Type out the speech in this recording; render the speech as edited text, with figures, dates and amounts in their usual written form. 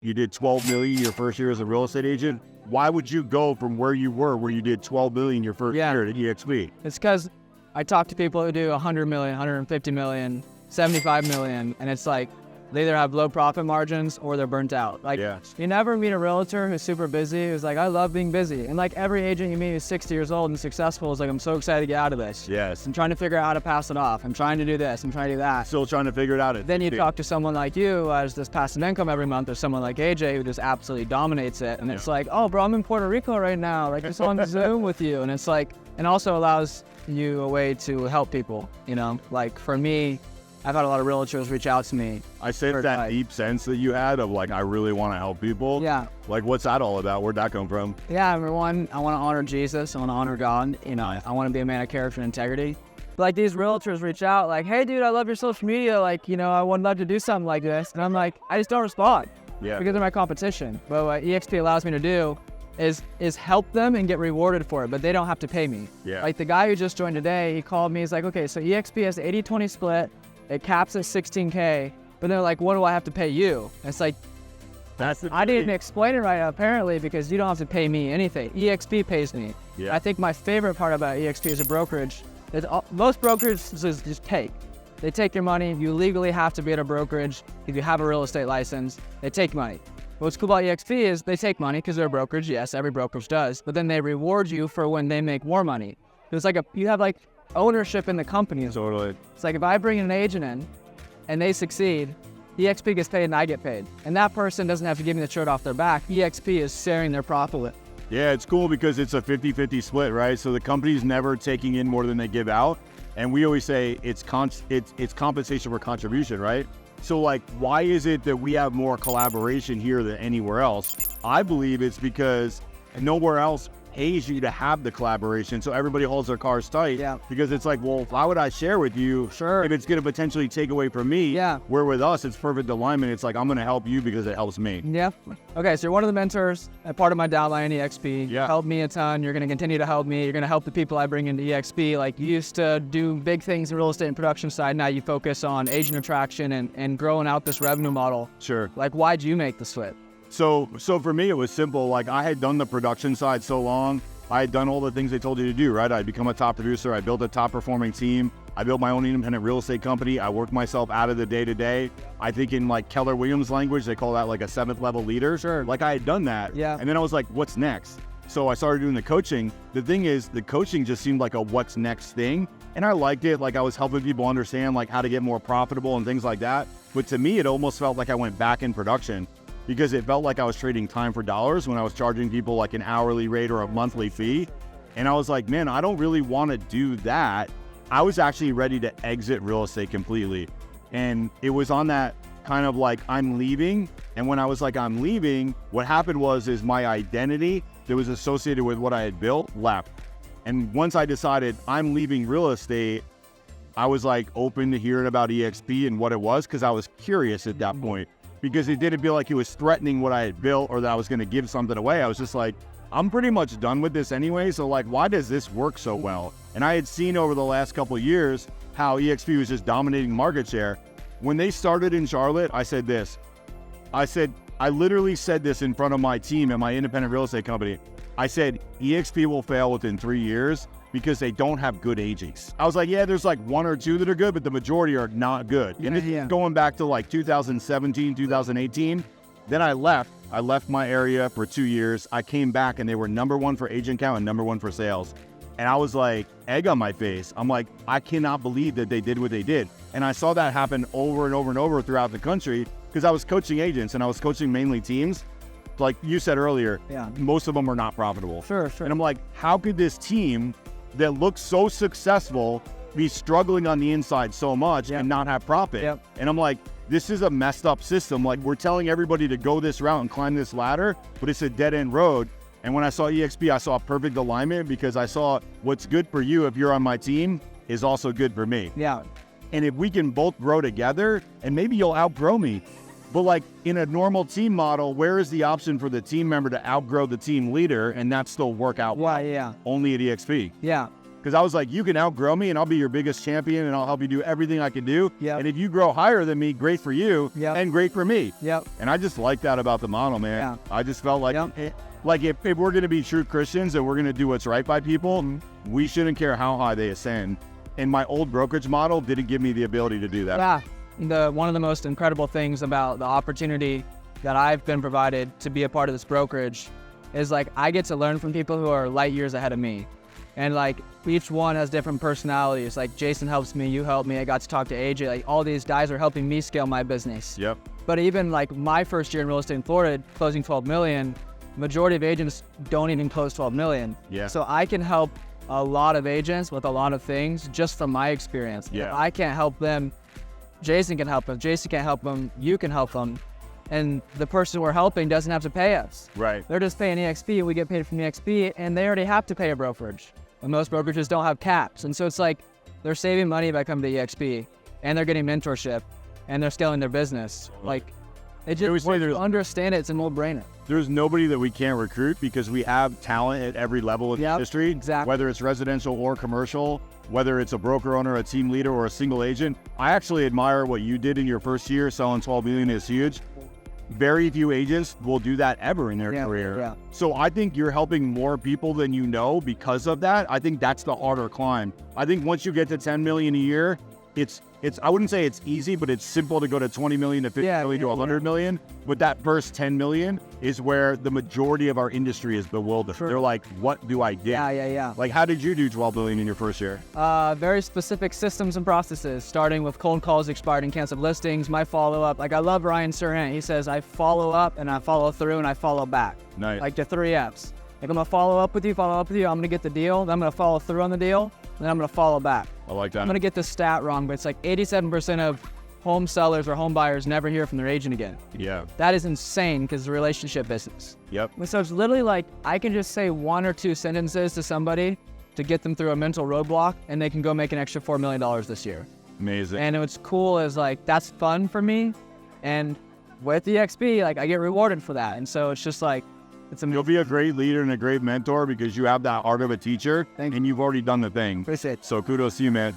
You did 12 million your first year as a real estate agent. Why would you go from where you were, where you did 12 million your first year to EXP? It's because I talk to people who do 100 million, 150 million, 75 million, and it's like they either have low profit margins or they're burnt out. Like, you never meet a realtor who's super busy, who's like, I love being busy. And like every agent you meet who's 60 years old and successful is like, I'm so excited to get out of this. Yes. I'm trying to figure out how to pass it off. I'm trying to do this. I'm trying to do that. Still trying to figure it out. Then you talk to someone like you who has this passive income every month, or someone like AJ who just absolutely dominates it. And it's like, oh, bro, I'm in Puerto Rico right now. Like, just on Zoom with you. And it's like, and also allows you a way to help people, you know? Like for me, I've had a lot of realtors reach out to me. I sense that deep sense that you had of like, I really want to help people. Yeah. Like, what's that all about? Where'd that come from? Yeah, number one, I want to honor Jesus. I want to honor God. You know, I want to be a man of character and integrity. But like these realtors reach out like, hey, dude, I love your social media. Like, you know, I would love to do something like this. And I'm like, I just don't respond. Because they're my competition. But what EXP allows me to do is help them and get rewarded for it, but they don't have to pay me. Like the guy who just joined today, he called me. He's like, okay, so EXP has 80-20 split. It caps at 16K, but they're like, what do I have to pay you? And it's like, I didn't explain it right apparently, because you don't have to pay me anything. EXP pays me. I think my favorite part about EXP as a brokerage is most brokerages just take. They take your money. You legally have to be at a brokerage. If you have a real estate license, they take money. What's cool about EXP is they take money because they're a brokerage. Yes, every brokerage does, but then they reward you for when they make more money. It's like you have like ownership in the company. Totally. It's like if I bring an agent in and they succeed, EXP gets paid and I get paid. And that person doesn't have to give me the shirt off their back. EXP is sharing their profit. Yeah, it's cool because it's a 50-50 split, right? So the company's never taking in more than they give out. And we always say it's compensation for contribution, right? So like, why is it that we have more collaboration here than anywhere else? I believe it's because nowhere else pays you to have the collaboration, so everybody holds their cards tight. Because it's like, well, why would I share with you if it's going to potentially take away from me? Where with us, it's perfect alignment. It's like, I'm going to help you because it helps me. Okay, so you're one of the mentors, a part of my downline EXP. You helped me a ton. You're going to continue to help me. You're going to help the people I bring into EXP. Like, you used to do big things in real estate and production side. Now you focus on agent attraction and growing out this revenue model. Like, why'd you make the switch? So for me, it was simple. Like, I had done the production side so long. I had done all the things they told you to do, right? I'd become a top producer. I built a top performing team. I built my own independent real estate company. I worked myself out of the day-to-day. I think in like Keller Williams language, they call that like a 7th level leader. Like, I had done that. And then I was like, what's next? So I started doing the coaching. The thing is, the coaching just seemed like a what's next thing. And I liked it. Like, I was helping people understand like how to get more profitable and things like that. But to me, it almost felt like I went back in production, because it felt like I was trading time for dollars when I was charging people like an hourly rate or a monthly fee. And I was like, man, I don't really want to do that. I was actually ready to exit real estate completely. And it was on that kind of like, I'm leaving. And when I was like, I'm leaving, what happened is my identity that was associated with what I had built left. And once I decided I'm leaving real estate, I was like open to hearing about EXP and what it was, because I was curious at that point. Because it didn't feel like he was threatening what I had built or that I was going to give something away. I was just like, I'm pretty much done with this anyway. So like, why does this work so well? And I had seen over the last couple of years how EXP was just dominating market share. When they started in Charlotte, I said this. I literally said this in front of my team at my independent real estate company. I said, EXP will fail within 3 years because they don't have good agents. I was like, yeah, there's like 1 or 2 that are good, but the majority are not good. And it's going back to like 2017, 2018. Then I left my area for 2 years. I came back and they were #1 for agent count and #1 for sales. And I was like, egg on my face. I'm like, I cannot believe that they did what they did. And I saw that happen over and over and over throughout the country, because I was coaching agents and I was coaching mainly teams. Like you said earlier, most of them are not profitable. And I'm like, how could this team that looks so successful be struggling on the inside so much and not have profit? And I'm like, this is a messed up system. Like, we're telling everybody to go this route and climb this ladder, but it's a dead end road. And when I saw EXP, I saw perfect alignment, because I saw what's good for you if you're on my team is also good for me. And if we can both grow together, and maybe you'll outgrow me, but like in a normal team model, where is the option for the team member to outgrow the team leader and that still work out? Only at EXP. Because I was like, you can outgrow me and I'll be your biggest champion and I'll help you do everything I can do. Yep. And if you grow higher than me, great for you and great for me. Yep. And I just like that about the model, man. Yeah. I just felt like, like if we're going to be true Christians and we're going to do what's right by people, we shouldn't care how high they ascend. And my old brokerage model didn't give me the ability to do that. Yeah. One of the most incredible things about the opportunity that I've been provided to be a part of this brokerage is like I get to learn from people who are light years ahead of me. And like each one has different personalities. Like Jason helps me, you help me. I got to talk to AJ. Like all these guys are helping me scale my business. Yep. But even like my first year in real estate in Florida, closing 12 million, majority of agents don't even close 12 million. Yeah. So I can help a lot of agents with a lot of things just from my experience. Yeah. If I can't help them, Jason can help them. Jason can't help them, you can help them. And the person we're helping doesn't have to pay us. Right. They're just paying EXP, we get paid from EXP, and they already have to pay a brokerage. And most brokerages don't have caps. And so it's like they're saving money by coming to EXP, and they're getting mentorship, and they're scaling their business. Like, it just, once you understand it, it's a no-brainer. There's nobody that we can't recruit because we have talent at every level of the industry, whether it's residential or commercial, whether it's a broker owner, a team leader, or a single agent. I actually admire what you did in your first year. Selling 12 million is huge. Very few agents will do that ever in their career. Yeah. So I think you're helping more people than you know because of that. I think that's the harder climb. I think once you get to 10 million a year, it's I wouldn't say it's easy, but it's simple to go to 20 million to 50 million to 100 million. But that first 10 million is where the majority of our industry is bewildered. Sure. They're like, what do I do? Yeah. Like, how did you do 12 billion in your first year? Very specific systems and processes, starting with cold calls, expired and canceled listings, my follow-up. Like, I love Ryan Serhant. He says, I follow up and I follow through and I follow back. Nice. Like the 3 Fs. Like, I'm going to follow up with you, I'm going to get the deal, then I'm going to follow through on the deal, then I'm going to follow back. I like that. I'm going to get the stat wrong, but it's like 87% of home sellers or home buyers never hear from their agent again. Yeah. That is insane because it's a relationship business. Yep. So it's literally like I can just say 1 or 2 sentences to somebody to get them through a mental roadblock, and they can go make an extra $4 million this year. Amazing. And what's cool is like that's fun for me, and with EXP, like I get rewarded for that. And so it's just like, it's amazing. You'll be a great leader and a great mentor because you have that art of a teacher, Thank you. and you've already done the thing. Appreciate it. So kudos to you, man.